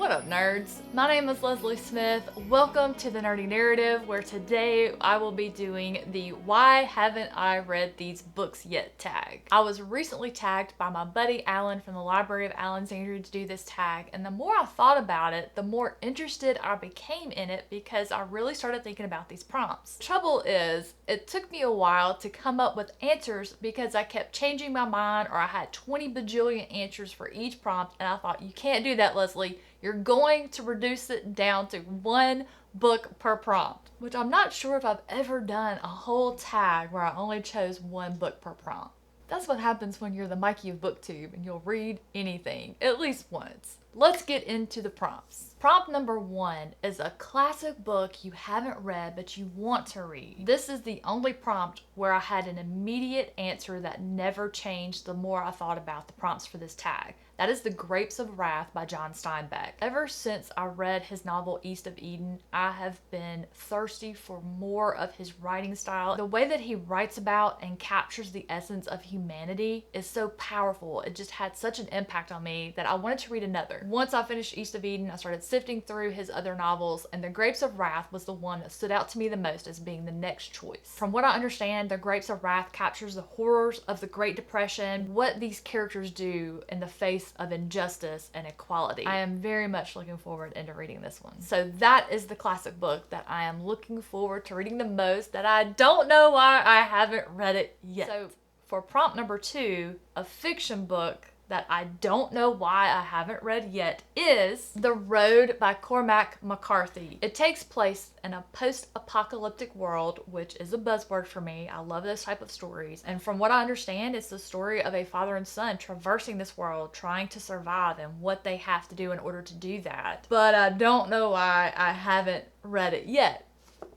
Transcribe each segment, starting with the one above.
What up, nerds? My name is Leslie Smith. Welcome to the Nerdy Narrative, where today I will be doing the Why Haven't I Read These Books Yet tag. I was recently tagged by my buddy Alan from the Library of Alexandria to do this tag, and the more I thought about it, the more interested I became in it because I really started thinking about these prompts. Trouble is, it took me a while to come up with answers because I kept changing my mind, or I had 20 bajillion answers for each prompt, and I thought, you can't do that, Leslie. You're going to reduce it down to one book per prompt, which I'm not sure if I've ever done a whole tag where I only chose one book per prompt. That's what happens when you're the Mikey of BookTube and you'll read anything, at least once. Let's get into the prompts. Prompt number 1 is a classic book you haven't read but you want to read. This is the only prompt where I had an immediate answer that never changed the more I thought about the prompts for this tag. That is The Grapes of Wrath by John Steinbeck. Ever since I read his novel East of Eden, I have been thirsty for more of his writing style. The way that he writes about and captures the essence of humanity is so powerful. It just had such an impact on me that I wanted to read another. Once I finished East of Eden, I started sifting through his other novels, and The Grapes of Wrath was the one that stood out to me the most as being the next choice. From what I understand, The Grapes of Wrath captures the horrors of the Great Depression, what these characters do in the face of injustice and equality. I am very much looking forward into reading this one. So that is the classic book that I am looking forward to reading the most, that I don't know why I haven't read it yet. So for prompt number 2, a fiction book that I don't know why I haven't read yet is The Road by Cormac McCarthy. It takes place in a post-apocalyptic world, which is a buzzword for me. I love those type of stories. And from what I understand, it's the story of a father and son traversing this world, trying to survive and what they have to do in order to do that. But I don't know why I haven't read it yet.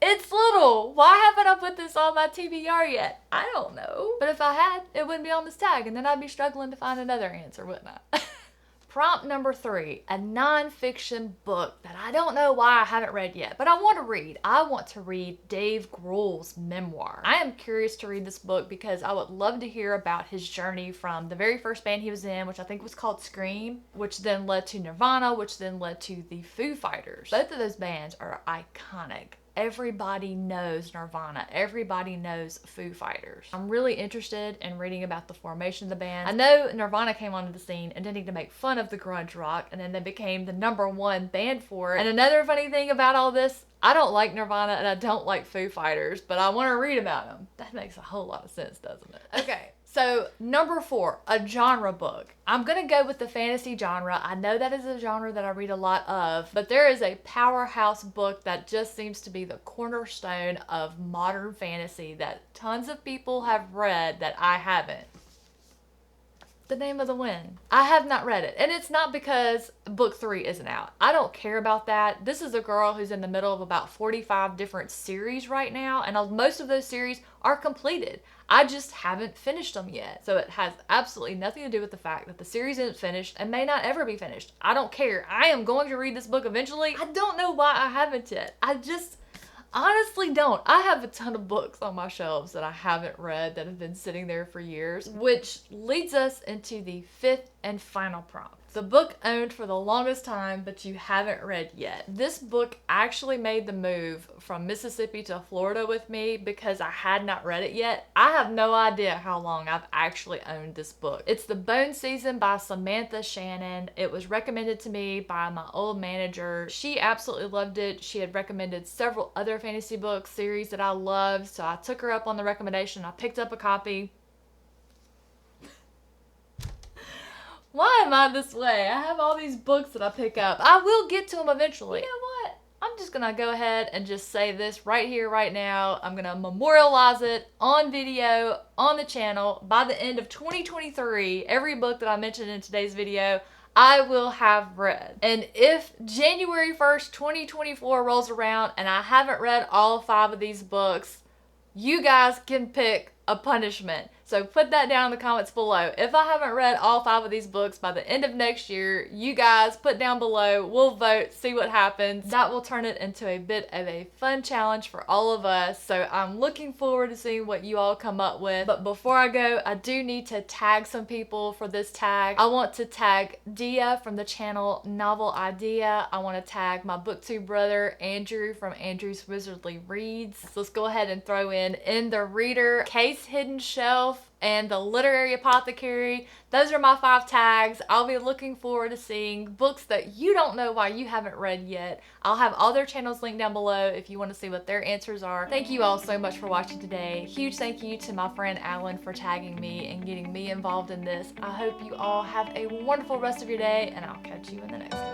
It's little. Why haven't I put this on my TBR yet? I don't know. But if I had, it wouldn't be on this tag, and then I'd be struggling to find another answer, wouldn't I? Prompt number 3, a nonfiction book that I don't know why I haven't read yet, but I want to read. I want to read Dave Grohl's memoir. I am curious to read this book because I would love to hear about his journey from the very first band he was in, which I think was called Scream, which then led to Nirvana, which then led to the Foo Fighters. Both of those bands are iconic. Everybody knows Nirvana. Everybody knows Foo Fighters. I'm really interested in reading about the formation of the band. I know Nirvana came onto the scene intending to make fun of the grunge rock, and then they became the #1 band for it. And another funny thing about all this, I don't like Nirvana and I don't like Foo Fighters, but I want to read about them. That makes a whole lot of sense, doesn't it? Okay. So number 4, a genre book. I'm gonna go with the fantasy genre. I know that is a genre that I read a lot of, but there is a powerhouse book that just seems to be the cornerstone of modern fantasy that tons of people have read that I haven't. The Name of the Wind. I have not read it, and it's not because book 3 isn't out. I don't care about that. This is a girl who's in the middle of about 45 different series right now, and most of those series are completed. I just haven't finished them yet. So it has absolutely nothing to do with the fact that the series isn't finished and may not ever be finished. I don't care. I am going to read this book eventually. I don't know why I haven't yet. I just honestly don't. I have a ton of books on my shelves that I haven't read that have been sitting there for years, which leads us into the 5th and final prompt. The book owned for the longest time, but you haven't read yet. This book actually made the move from Mississippi to Florida with me because I had not read it yet. I have no idea how long I've actually owned this book. It's The Bone Season by Samantha Shannon. It was recommended to me by my old manager. She absolutely loved it. She had recommended several other fantasy book series that I loved, so I took her up on the recommendation. I picked up a copy. Why am I this way? I have all these books that I pick up. I will get to them eventually. You know what? I'm just gonna go ahead and just say this right here, right now. I'm gonna memorialize it on video, on the channel. By the end of 2023, every book that I mentioned in today's video, I will have read. And if January 1st, 2024 rolls around and I haven't read all 5 of these books, you guys can pick a punishment. So put that down in the comments below. If I haven't read all 5 of these books by the end of next year, you guys put down below, we'll vote, see what happens. That will turn it into a bit of a fun challenge for all of us. So I'm looking forward to seeing what you all come up with. But before I go, I do need to tag some people for this tag. I want to tag Dia from the channel Novel Idea. I want to tag my booktube brother Andrew from Andrew's Wizardly Reads. So let's go ahead and throw in the Reader, Case Hidden Shelf, and the Literary Apothecary. Those are my 5 tags. I'll be looking forward to seeing books that you don't know why you haven't read yet. I'll have all their channels linked down below if you want to see what their answers are. Thank you all so much for watching today. Huge thank you to my friend Alan for tagging me and getting me involved in this. I hope you all have a wonderful rest of your day, and I'll catch you in the next one.